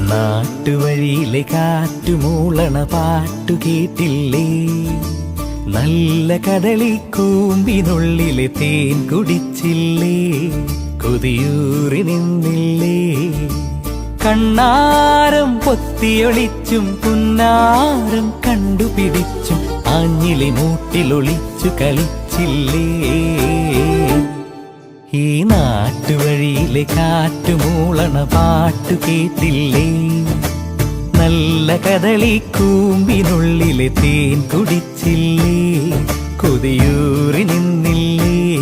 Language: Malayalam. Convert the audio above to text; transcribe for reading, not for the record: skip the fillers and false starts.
നാട്ടുവഴിയിലെ കാറ്റുമൂളണ പാട്ടു കേട്ടില്ലേ? നല്ല കദളിക്കൂമ്പിനുള്ളിലെ തേൻ കുടിച്ചില്ലേ? കൊതിയൂറി നിന്നില്ലേ? കണ്ണാരം പൊത്തിയൊളിച്ചും പുന്നാരം കണ്ടുപിടിച്ചും ആഞ്ഞിലി മൂട്ടിലൊളിച്ചു കളിച്ചില്ലേ? ഈ നാട്ടുവഴിയിലെ കാറ്റുമൂളണ പാട്ടു കേട്ടില്ലേ? നല്ല കദളിക്കൂമ്പിനുള്ളിലെ തേൻ കുടിച്ചില്ലേ? കൊതിയൂറി നിന്നില്ലേ?